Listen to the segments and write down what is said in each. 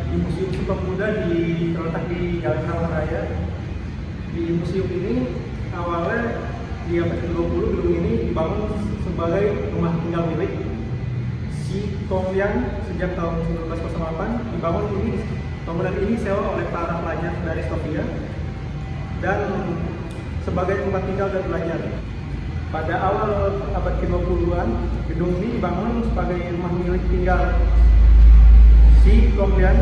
di Museum Sumpah Pemuda terletak di Jalan Halam Raya. Di museum ini awalnya di abad ke-20 gedung ini dibangun sebagai rumah tinggal milik Si Kong Liang sejak tahun 1908. Dibangun ini, bangunan ini disewa oleh para pelajar dari Sofia dan sebagai tempat tinggal dan belajar. Pada awal abad ke-20-an, gedung ini dibangun sebagai rumah milik tinggal Si Kong Liang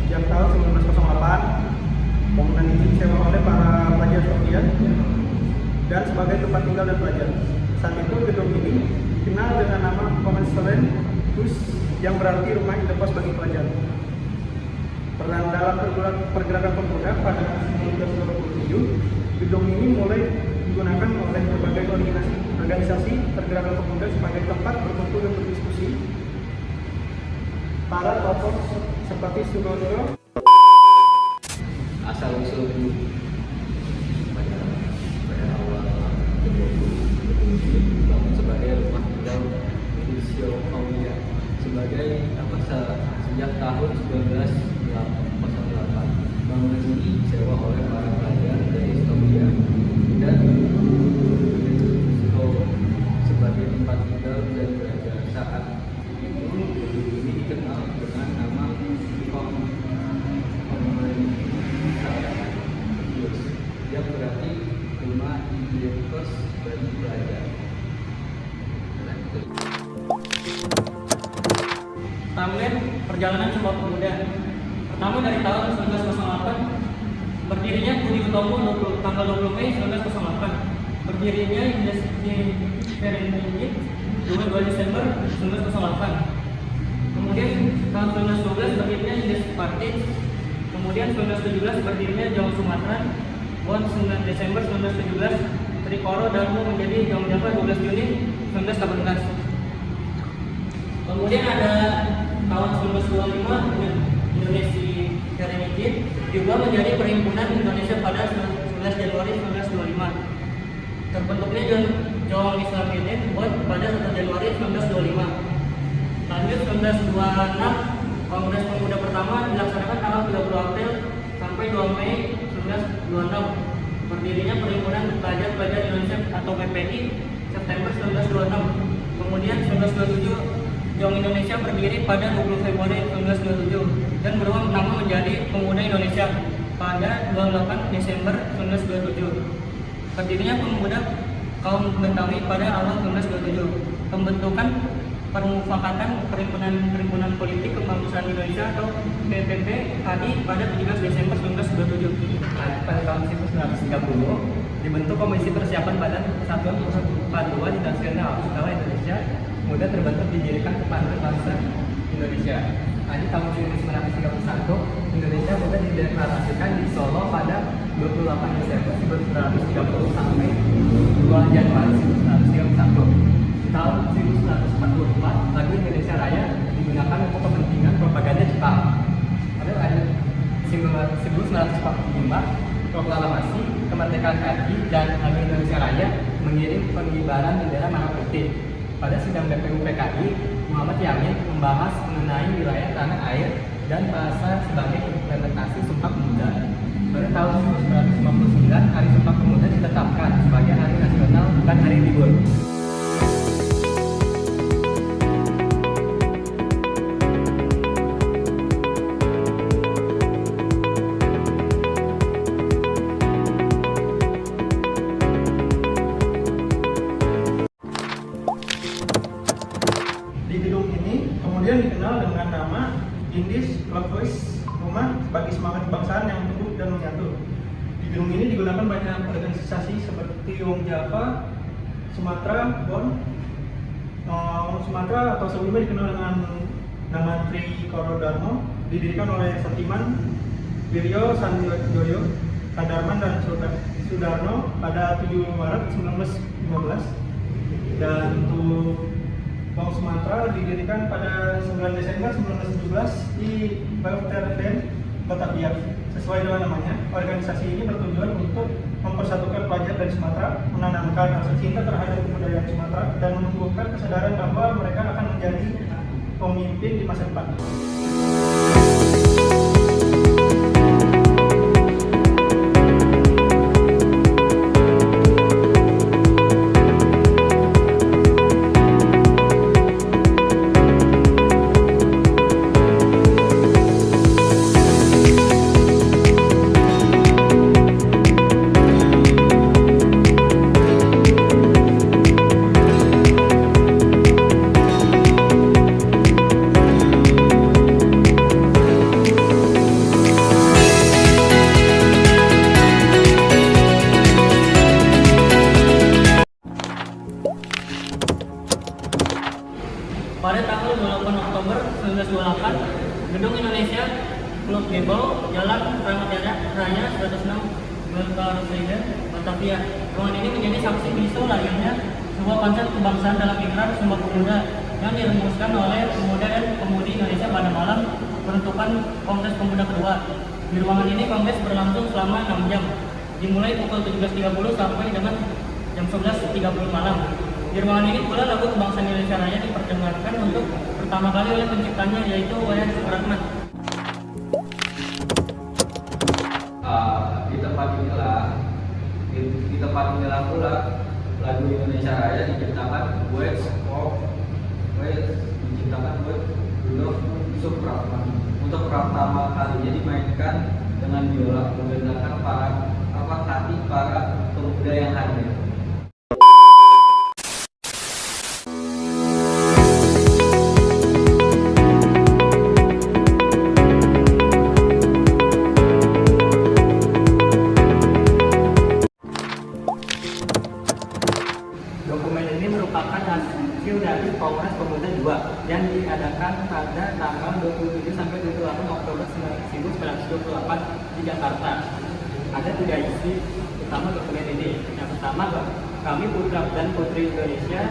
sejak tahun 1908. Bangunan ini disewa oleh para pelajar Sofia dan sebagai tempat tinggal dan belajar. Saat itu gedung ini dikenal dengan nama Komenselen yang berarti rumah indekos bagi pelajar. Peran dalam pergerakan pemuda pada 1927, gedung ini mulai digunakan oleh berbagai organisasi pergerakan pemuda sebagai tempat berkumpul dan berdiskusi. Para tokoh seperti Suroto asal usul pada awal dibangun sebagai rumah tinggal Sio Kaulia sebagai sejak tahun 1908. Bangunan ini disewa oleh para pelajar dari Estonia dan sebagai tempat tinggal dan belajar. Saat itu gedung ini dikenal dengan nama yang berarti rumah indekos bagi pelajar. Timeline perjalanan Sumpah Pemuda. Pertama dari tahun 1908, berdirinya Budi Utomo tanggal 20 Mei 1908. Berdirinya Industri Ferry 2 Desember 1908. Kemudian tahun 1912 berdirinya Industri Party. Kemudian 1917 berdirinya Jawa Sumatera. 9 Desember 1917, Trikoro Darmo menjadi Jawa Java 12 Juni 1918. Kemudian ada tahun 1925 Indonesia Kerenijin diubah menjadi Perhimpunan Indonesia pada 11 Januari 1925. Terbentuknya Jawa Islam Union pada 1 Januari 1925. Lanjut 1926 Kongres Pemuda pertama dilaksanakan tanggal 30 April sampai 2 Mei 1926. Berdirinya Perhimpunan Pelajar Indonesia atau PPI September 1926. Kemudian 1927 Jong Indonesia berdiri pada 20 Februari 1927 dan berubah nama menjadi Pemuda Indonesia pada 28 Desember 1927. Berdirinya Pemuda Kaum Betawi pada awal 1927. Pembentukan Permufakatan Perhimpunan Politik Kemanusiaan Indonesia atau PPP KADI pada 17 Desember 1927. Pada tahun 1930 dibentuk Komisi Persiapan Badan Persatuan Paduan Internasional setelah Indonesia kemudian terbentuk didirikan Kepala Bangsa Indonesia. Jadi tahun 1931 Indonesia sudah dideklarasikan di Solo pada 28 Desember 1930 sampai 2 Januari 1931. Di tahun 1944 lagu Indonesia Raya digunakan untuk kepentingan propaganda Jepang. Pada tahun 1945 proklamasi kemerdekaan RI dan lagu Indonesia Raya mengirim pengibaran bendera merah putih. Pada sidang BPU PKI, Muhammad Yamin membahas mengenai wilayah tanah air dan bahasa sebagai implementasi Sumpah Pemuda. Pada tahun 1959, Hari Sumpah Pemuda ditetapkan sebagai hari nasional, bukan hari libur. Di gedung ini kemudian dikenal dengan nama Indis Club Voice, rumah bagi semangat kebangsaan yang teguh dan menyatu. Di gedung ini digunakan banyak organisasi seperti Wong Java, Sumatera, Bon, Sumatera atau sebelumnya dikenal dengan nama Tri Korodarmo, didirikan oleh Satiman, Wiryo Sanjoyo, Kadarman dan Sudarno pada 7 Maret 1915. Dan untuk Bank Sumatera didirikan pada 9 Desember 1917 di Belterden, Batavia. Sesuai dengan namanya, organisasi ini bertujuan untuk mempersatukan pelajar dari Sumatera, menanamkan rasa cinta terhadap kebudayaan Sumatera, dan menumbuhkan kesadaran bahwa mereka akan menjadi pemimpin di masa depan. Pada tanggal 28 Oktober 1928, Gedung Indonesia Klub Gebel, Jalan Kramat Raya 106, Belterden, Batavia. Ruangan ini menjadi saksi bisu lahirnya sebuah konsep kebangsaan dalam ikrar Sumpah Pemuda yang dirumuskan oleh pemuda dan pemudi Indonesia pada malam penutupan Kongres Pemuda kedua. Di ruangan ini kongres berlangsung selama 6 jam, dimulai pukul 17.30 sampai dengan jam 11.30 malam. Di ruangan ini pula lagu kebangsaan Indonesia Raya diperdengarkan untuk pertama kali oleh penciptanya, yaitu Wayan Supratman. Di tempat inilah pula lagu Indonesia Raya diciptakan buat Rudolf Supratman. Untuk pertama kalinya dimainkan dengan biola, menggunakan hati para pemuda yang hadir. Dokumen ini merupakan hasil dari Kongres Pemuda II yang diadakan pada tanggal 27 sampai 28 Oktober 1928 di Jakarta. Ada 3 isi utama dokumen ini. Yang pertama, kami putra dan putri Indonesia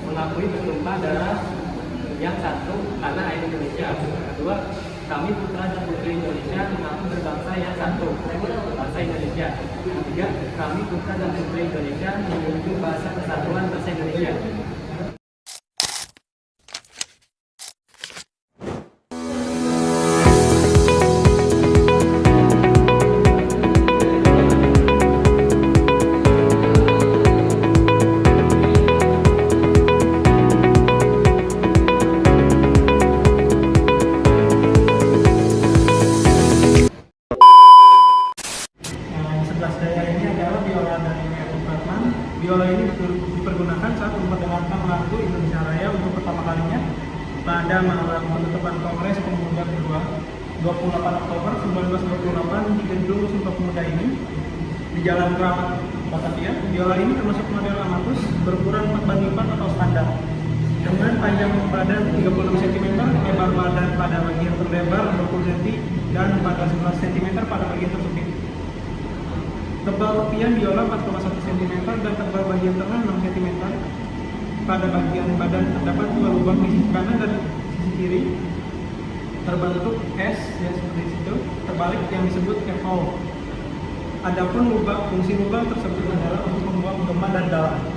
mengakui bertumpah darah yang satu karena air Indonesia. Kedua, kami putra dan putri Indonesia mengaku berbangsa yang satu, bangsa Indonesia. Ketiga, kami putra dan putri Indonesia menjunjung bahasa kesatuan bangsa Indonesia. Biola ini dipergunakan saat memperdengarkan lagu Indonesia Raya untuk pertama kalinya pada malam penutupan Kongres Pemuda kedua 28 Oktober 1928 di gedung Sumpah Pemuda ini di Jalan Kramat, Batavia. Biola ini termasuk model amatus berukuran 4:4 atau standar. dengan panjang badan 36 cm, lebar badan pada bagian terlebar 20 cm, dan 14 cm pada bagian tersempit. Tebal tepian biola 4,1 cm dan tebal bagian tengah 6 cm. Pada bagian badan terdapat dua lubang di sisi kanan dan sisi kiri terbentuk S ya seperti itu terbalik yang disebut FO. Adapun fungsi lubang tersebut adalah untuk membuang gema dan dalam.